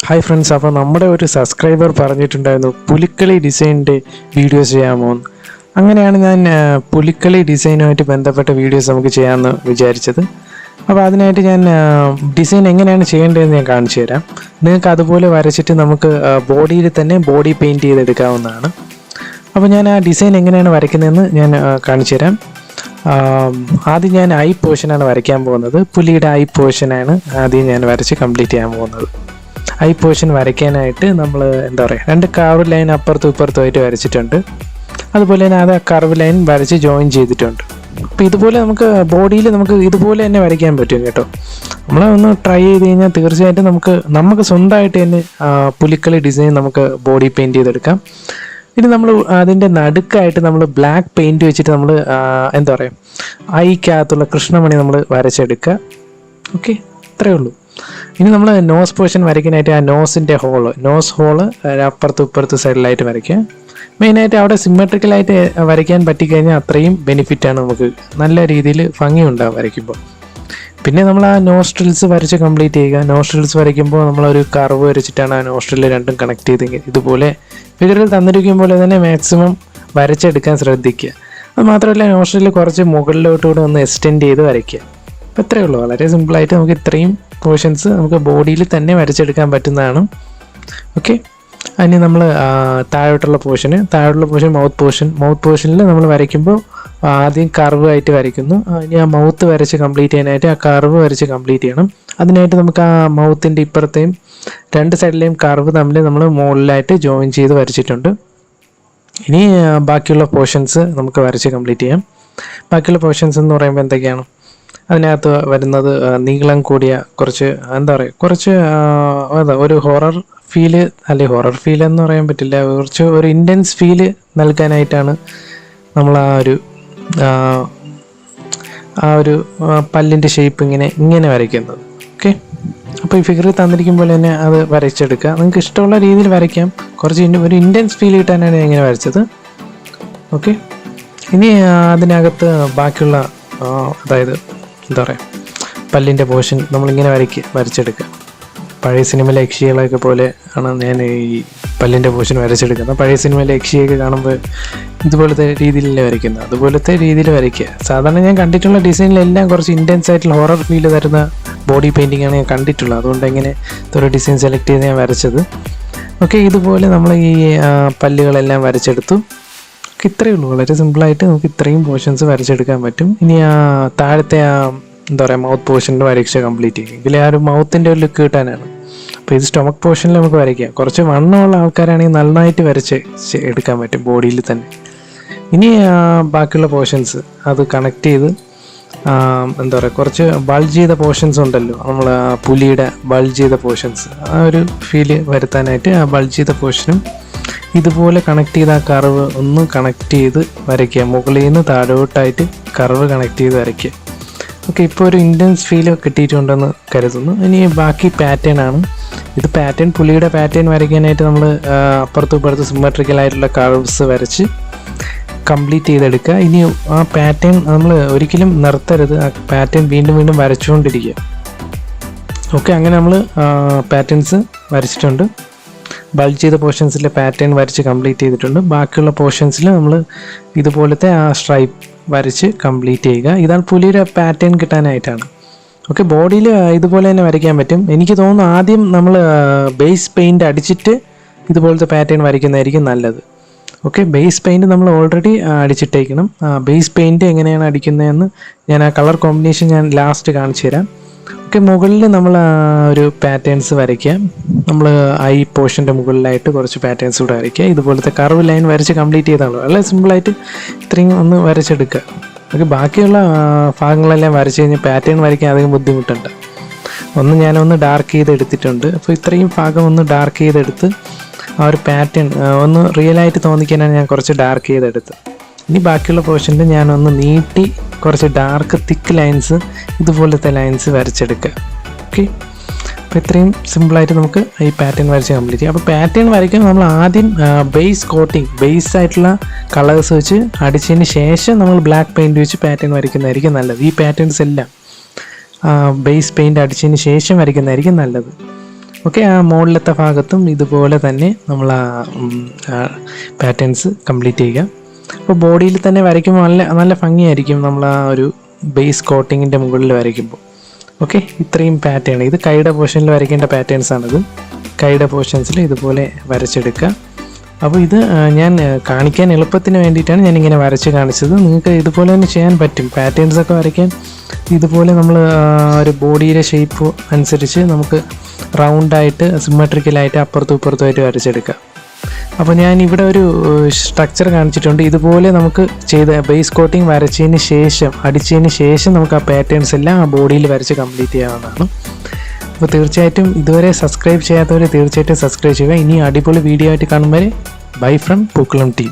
Hi friends, അപ്പോൾ നമ്മുടെ ഒരു സബ്സ്ക്രൈബർ പറഞ്ഞിട്ടുണ്ടായിരുന്നു പുലിക്കളി ഡിസൈനിൻ്റെ വീഡിയോസ് ചെയ്യാമോ എന്ന്. അങ്ങനെയാണ് ഞാൻ പുലിക്കളി ഡിസൈനുമായിട്ട് ബന്ധപ്പെട്ട വീഡിയോസ് നമുക്ക് ചെയ്യാമെന്ന് വിചാരിച്ചത്. അപ്പോൾ അതിനായിട്ട് ഞാൻ ഡിസൈൻ എങ്ങനെയാണ് ചെയ്യേണ്ടതെന്ന് ഞാൻ കാണിച്ചു തരാം. നിങ്ങൾക്ക് അതുപോലെ വരച്ചിട്ട് നമുക്ക് ബോഡിയിൽ തന്നെ ബോഡി പെയിൻറ്റ് ചെയ്തെടുക്കാവുന്നതാണ്. അപ്പോൾ ഞാൻ ആ ഡിസൈൻ എങ്ങനെയാണ് വരയ്ക്കുന്നതെന്ന് ഞാൻ കാണിച്ചു തരാം. ആദ്യം ഞാൻ ഐ പോർഷനാണ് വരയ്ക്കാൻ പോകുന്നത്. പുലിയുടെ ഐ പോർഷനാണ് ആദ്യം ഞാൻ വരച്ച് കംപ്ലീറ്റ് ചെയ്യാൻ പോകുന്നത്. ഐ പോർഷൻ വരയ്ക്കാനായിട്ട് നമ്മൾ രണ്ട് കർവ് ലൈൻ അപ്പുറത്തും ഇപ്പുറത്തുമായിട്ട് വരച്ചിട്ടുണ്ട്. അതുപോലെ തന്നെ അത് കർവ് ലൈൻ വരച്ച് ജോയിൻ ചെയ്തിട്ടുണ്ട്. അപ്പോൾ ഇതുപോലെ നമുക്ക് ബോഡിയിൽ നമുക്ക് ഇതുപോലെ തന്നെ വരയ്ക്കാൻ പറ്റും കേട്ടോ. നമ്മളൊന്ന് ട്രൈ ചെയ്ത് കഴിഞ്ഞാൽ തീർച്ചയായിട്ടും നമുക്ക് സ്വന്തമായിട്ട് തന്നെ പുലിക്കളി ഡിസൈൻ നമുക്ക് ബോഡി പെയിൻറ്റ് ചെയ്തെടുക്കാം. ഇനി നമ്മൾ അതിൻ്റെ നടുക്കായിട്ട് നമ്മൾ ബ്ലാക്ക് പെയിൻറ്റ് വെച്ചിട്ട് നമ്മൾ ഐക്കകത്തുള്ള കൃഷ്ണമണി നമ്മൾ വരച്ചെടുക്കുക. ഓക്കെ, ഇത്രയേ ഉള്ളൂ. ഇനി നമ്മൾ നോസ് പോർഷൻ വരയ്ക്കാനായിട്ട് ആ നോസ് ഹോള് അപ്പുറത്തും ഇപ്പുറത്തും സൈഡിലായിട്ട് വരയ്ക്കുക. മെയിനായിട്ട് അവിടെ സിമെട്രിക്കലായിട്ട് വരയ്ക്കാൻ പറ്റിക്കഴിഞ്ഞാൽ അത്രയും ബെനിഫിറ്റാണ്, നമുക്ക് നല്ല രീതിയിൽ ഭംഗിയുണ്ടാവും വരയ്ക്കുമ്പോൾ. പിന്നെ നമ്മൾ ആ നോസ്ട്രിൽസ് വരച്ച് കംപ്ലീറ്റ് ചെയ്യുക. നോസ്ട്രിൽസ് വരയ്ക്കുമ്പോൾ നമ്മളൊരു കർവ് വരച്ചിട്ടാണ് ആ നോസ്ട്രിൽ രണ്ടും കണക്ട് ചെയ്തെങ്കിൽ ഇതുപോലെ ഫിഗറിൽ തന്നിരിക്കും പോലെ തന്നെ മാക്സിമം വരച്ചെടുക്കാൻ ശ്രദ്ധിക്കുക. അത് മാത്രമല്ല നോസ്ട്രിൽ കുറച്ച് മുകളിലോട്ടുകൂടെ ഒന്ന് എക്സ്റ്റെൻഡ് ചെയ്ത് വരയ്ക്കുക. അപ്പോൾ ഇത്രയേ ഉള്ളൂ. വളരെ സിമ്പിളായിട്ട് നമുക്ക് ഇത്രയും പോർഷൻസ് നമുക്ക് ബോഡിയിൽ തന്നെ വരച്ചെടുക്കാൻ പറ്റുന്നതാണ്. ഓക്കെ, അതിന് നമ്മൾ താഴോട്ടുള്ള പോർഷൻ മൗത്ത് പോർഷനിൽ നമ്മൾ വരയ്ക്കുമ്പോൾ ആദ്യം കർവ് ആയിട്ട് വരയ്ക്കുന്നു. ഇനി ആ മൗത്ത് വരച്ച് കംപ്ലീറ്റ് ചെയ്യാനായിട്ട് ആ കർവ് വരച്ച് കംപ്ലീറ്റ് ചെയ്യണം. അതിനായിട്ട് നമുക്ക് ആ മൗത്തിൻ്റെ ഇപ്പുറത്തെയും രണ്ട് സൈഡിലെയും കർവ് തമ്മിൽ നമ്മൾ മുകളിലായിട്ട് ജോയിൻ ചെയ്ത് വരച്ചിട്ടുണ്ട്. ഇനി ബാക്കിയുള്ള പോർഷൻസ് നമുക്ക് വരച്ച് കംപ്ലീറ്റ് ചെയ്യാം. ബാക്കിയുള്ള പോർഷൻസ് എന്ന് പറയുമ്പോൾ എന്തൊക്കെയാണ്? അതിനകത്ത് വരുന്നത് നീളം കൂടിയ കുറച്ച് ഒരു ഹൊറർ ഫീല്, അല്ലെങ്കിൽ ഹൊറർ ഫീൽ എന്ന് പറയാൻ പറ്റില്ല, കുറച്ച് ഒരു ഇൻറ്റൻസ് ഫീല് നൽകാനായിട്ടാണ് നമ്മൾ ആ ഒരു പല്ലിൻ്റെ ഷേപ്പ് ഇങ്ങനെ വരയ്ക്കുന്നത്. ഓക്കെ, അപ്പോൾ ഈ ഫിഗർ തന്നിരിക്കും പോലെ തന്നെ അത് വരച്ചെടുക്കുക. നിങ്ങൾക്ക് ഇഷ്ടമുള്ള രീതിയിൽ വരയ്ക്കാം. ഒരു ഇൻറ്റൻസ് ഫീൽ കിട്ടാനാണ് ഞാൻ ഇങ്ങനെ വരച്ചത്. ഓക്കെ, ഇനി അതിനകത്ത് ബാക്കിയുള്ള പല്ലിൻ്റെ പോർഷൻ നമ്മളിങ്ങനെ വരച്ചെടുക്കുക. പഴയ സിനിമയിലെ യക്ഷികളൊക്കെ പോലെ ആണ് ഞാൻ ഈ പല്ലിൻ്റെ പോർഷൻ വരച്ചെടുക്കുന്നത്. പഴയ സിനിമയിലെ യക്ഷിയൊക്കെ കാണുമ്പോൾ ഇതുപോലത്തെ രീതിയിലല്ലേ വരയ്ക്കുന്നത്, അതുപോലത്തെ രീതിയിൽ വരയ്ക്കുക. സാധാരണ ഞാൻ കണ്ടിട്ടുള്ള ഡിസൈനിലെല്ലാം കുറച്ച് ഇൻറ്റൻസ് ആയിട്ടുള്ള ഹൊറർ ഫീൽ തരുന്ന ബോഡി പെയിൻറ്റിംഗ് ആണ് ഞാൻ കണ്ടിട്ടുള്ളത്. അതുകൊണ്ട് ഇങ്ങനെ ഒരു ഡിസൈൻ സെലക്ട് ചെയ്ത് ഞാൻ വരച്ചത്. ഓക്കെ, ഇതുപോലെ നമ്മൾ ഈ പല്ലുകളെല്ലാം വരച്ചെടുത്തു. ഇത്രയേ ഉള്ളൂ. വളരെ സിമ്പിളായിട്ട് നമുക്ക് ഇത്രയും പോർഷൻസ് വരച്ചെടുക്കാൻ പറ്റും. ഇനി ആ താഴത്തെ മൗത്ത് പോർഷനിൽ വരച്ച് കംപ്ലീറ്റ് ചെയ്യും. ഇതിൽ ആ ഒരു മൗത്തിൻ്റെ ഒരു ലുക്ക് കിട്ടാനാണ്. അപ്പോൾ ഇത് സ്റ്റൊമക്ക് പോർഷനിൽ നമുക്ക് വരയ്ക്കാം. കുറച്ച് വണ്ണമുള്ള ആൾക്കാരാണെങ്കിൽ നന്നായിട്ട് വരച്ച് എടുക്കാൻ പറ്റും ബോഡിയിൽ തന്നെ. ഇനി ബാക്കിയുള്ള പോർഷൻസ് അത് കണക്ട് ചെയ്ത് കുറച്ച് ബൾജ് ചെയ്ത പോർഷൻസ് ഉണ്ടല്ലോ, നമ്മൾ പുലിയുടെ ബൾജ് ചെയ്ത പോർഷൻസ്, ആ ഒരു ഫീല് വരുത്താനായിട്ട് ആ ബൾജ് ചെയ്ത പോർഷനും ഇതുപോലെ കണക്ട് ചെയ്ത് ആ കർവ് ഒന്ന് കണക്ട് ചെയ്ത് വരയ്ക്കുക. മുകളിൽ നിന്ന് താഴോട്ടായിട്ട് കർവ് കണക്ട് ചെയ്ത് വരയ്ക്കുക. ഓക്കെ, ഇപ്പോൾ ഒരു ഇൻറ്റൻസ് ഫീൽ കിട്ടിയിട്ടുണ്ടെന്ന് കരുതുന്നു. ഇനി ബാക്കി പാറ്റേൺ ആണ്. ഇത് പുലിയുടെ പാറ്റേൺ വരയ്ക്കാനായിട്ട് നമ്മൾ അപ്പുറത്തും ഇപ്പുറത്തും സിമെട്രിക്കലായിട്ടുള്ള കർവ്സ് വരച്ച് കംപ്ലീറ്റ് ചെയ്തെടുക്കുക. ഇനി ആ പാറ്റേൺ നമ്മൾ ഒരിക്കലും നിർത്തരുത്. ആ പാറ്റേൺ വീണ്ടും വരച്ചുകൊണ്ടിരിക്കുക. ഓക്കെ, അങ്ങനെ നമ്മൾ പാറ്റേൺസ് വരച്ചിട്ടുണ്ട്. ബൾജ് ചെയ്ത പോർഷൻസിലെ പാറ്റേൺ വരച്ച് കംപ്ലീറ്റ് ചെയ്തിട്ടുണ്ട്. ബാക്കിയുള്ള പോർഷൻസിൽ നമ്മൾ ഇതുപോലത്തെ ആ സ്ട്രൈപ്പ് വരച്ച് കംപ്ലീറ്റ് ചെയ്യുക. ഇതാണ് പുലിയുടെ പാറ്റേൺ കിട്ടാനായിട്ടാണ്. ഓക്കെ, ബോഡിയിൽ ഇതുപോലെ തന്നെ വരയ്ക്കാൻ പറ്റും. എനിക്ക് തോന്നുന്നു ആദ്യം നമ്മൾ ബേസ് പെയിൻറ്റ് അടിച്ചിട്ട് ഇതുപോലത്തെ പാറ്റേൺ വരയ്ക്കുന്നതായിരിക്കും നല്ലത്. ഓക്കെ, ബേസ് പെയിൻറ്റ് നമ്മൾ ഓൾറെഡി അടിച്ചിട്ടേക്കണം. ബേസ് പെയിൻറ്റ് എങ്ങനെയാണ് അടിക്കുന്നതെന്ന് ഞാൻ ആ കളർ കോമ്പിനേഷൻ ഞാൻ ലാസ്റ്റ് കാണിച്ചു തരാം. ഓക്കെ, മുകളിൽ നമ്മൾ ഒരു പാറ്റേൺസ് വരയ്ക്കാം. നമ്മൾ ഐ പോർഷൻ്റെ മുകളിലായിട്ട് കുറച്ച് പാറ്റേൺസ് കൂടെ വരയ്ക്കുക. ഇതുപോലത്തെ കർവ് ലൈൻ വരച്ച് കംപ്ലീറ്റ് ചെയ്താണല്ലോ. വളരെ സിമ്പിളായിട്ട് ഇത്രയും ഒന്ന് വരച്ചെടുക്കുക. ഓക്കെ, ബാക്കിയുള്ള ഭാഗങ്ങളെല്ലാം വരച്ച് കഴിഞ്ഞാൽ പാറ്റേൺ വരയ്ക്കാൻ അധികം ബുദ്ധിമുട്ടുണ്ട്. ഞാനൊന്ന് ഡാർക്ക് ചെയ്ത് എടുത്തിട്ടുണ്ട്. അപ്പോൾ ഇത്രയും ഭാഗം ഒന്ന് ഡാർക്ക് ചെയ്തെടുത്ത് ആ ഒരു പാറ്റേൺ ഒന്ന് റിയലായിട്ട് തോന്നിക്കാനാണ് ഞാൻ കുറച്ച് ഡാർക്ക് ചെയ്തെടുത്തത്. ഇനി ബാക്കിയുള്ള പോർഷനിൽ ഞാനൊന്ന് നീട്ടി കുറച്ച് ഡാർക്ക് തിക്ക് ലൈൻസ് ഇതുപോലത്തെ ലൈൻസ് വരച്ചെടുക്കുക. ഓക്കെ, അപ്പോൾ ഇത്രയും സിമ്പിളായിട്ട് നമുക്ക് ഈ പാറ്റേൺ വരച്ച് കംപ്ലീറ്റ് ചെയ്യാം. അപ്പോൾ പാറ്റേൺ വരയ്ക്കാൻ നമ്മൾ ആദ്യം ബേസ് ആയിട്ടുള്ള കളേഴ്സ് വെച്ച് അടിച്ചതിന് ശേഷം നമ്മൾ ബ്ലാക്ക് പെയിൻറ്റ് വെച്ച് പാറ്റേൺ വരയ്ക്കുന്നതായിരിക്കും നല്ലത്. ഈ പാറ്റേൺസ് എല്ലാം ബേസ് പെയിൻറ്റ് അടിച്ചതിന് ശേഷം വരയ്ക്കുന്നതായിരിക്കും നല്ലത്. ഓക്കെ, ആ മുകളിലത്തെ ഭാഗത്തും ഇതുപോലെ തന്നെ നമ്മൾ പാറ്റേൺസ് കംപ്ലീറ്റ് ചെയ്യുക. അപ്പോൾ ബോഡിയിൽ തന്നെ വരയ്ക്കുമ്പോൾ നല്ല ഭംഗിയായിരിക്കും നമ്മൾ ആ ഒരു ബേസ് കോട്ടിങ്ങിൻ്റെ മുകളിൽ വരയ്ക്കുമ്പോൾ. ഓക്കെ, ഇത്രയും പാറ്റേൺ, ഇത് കൈയുടെ പോർഷനിൽ വരയ്ക്കേണ്ട പാറ്റേൺസാണിത്. കൈയുടെ പോർഷൻസിൽ ഇതുപോലെ വരച്ചെടുക്കുക. അപ്പോൾ ഇത് ഞാൻ കാണിക്കാൻ എളുപ്പത്തിന് വേണ്ടിയിട്ടാണ് ഞാനിങ്ങനെ വരച്ച് കാണിച്ചത്. നിങ്ങൾക്ക് ഇതുപോലെ തന്നെ ചെയ്യാൻ പറ്റും. പാറ്റേൺസൊക്കെ വരയ്ക്കാൻ ഇതുപോലെ നമ്മൾ ഒരു ബോഡിയുടെ ഷേപ്പ് അനുസരിച്ച് നമുക്ക് റൗണ്ടായിട്ട് സിമ്മട്രിക്കലായിട്ട് അപ്പുറത്തും ഇപ്പുറത്തുമായിട്ട് വരച്ചെടുക്കാം. അപ്പോൾ ഞാൻ ഇവിടെ ഒരു സ്ട്രക്ചർ കാണിച്ചിട്ടുണ്ട്. ഇതുപോലെ നമുക്ക് ചെയ്ത ബേസ് കോട്ടിങ് വരച്ചതിന് ശേഷം, അടിച്ചതിന് ശേഷം നമുക്ക് ആ പാറ്റേൺസ് എല്ലാം ആ ബോഡിയിൽ വരച്ച് കംപ്ലീറ്റ് ചെയ്യാവുന്നതാണ്. അപ്പോൾ തീർച്ചയായിട്ടും ഇതുവരെ സബ്സ്ക്രൈബ് ചെയ്യാത്തവർ തീർച്ചയായിട്ടും സബ്സ്ക്രൈബ് ചെയ്യുക. ഇനി അടിപൊളി വീഡിയോ ആയിട്ട് കാണുമ്പോൾ ബൈ ഫ്രം പൂക്കളം ടീം.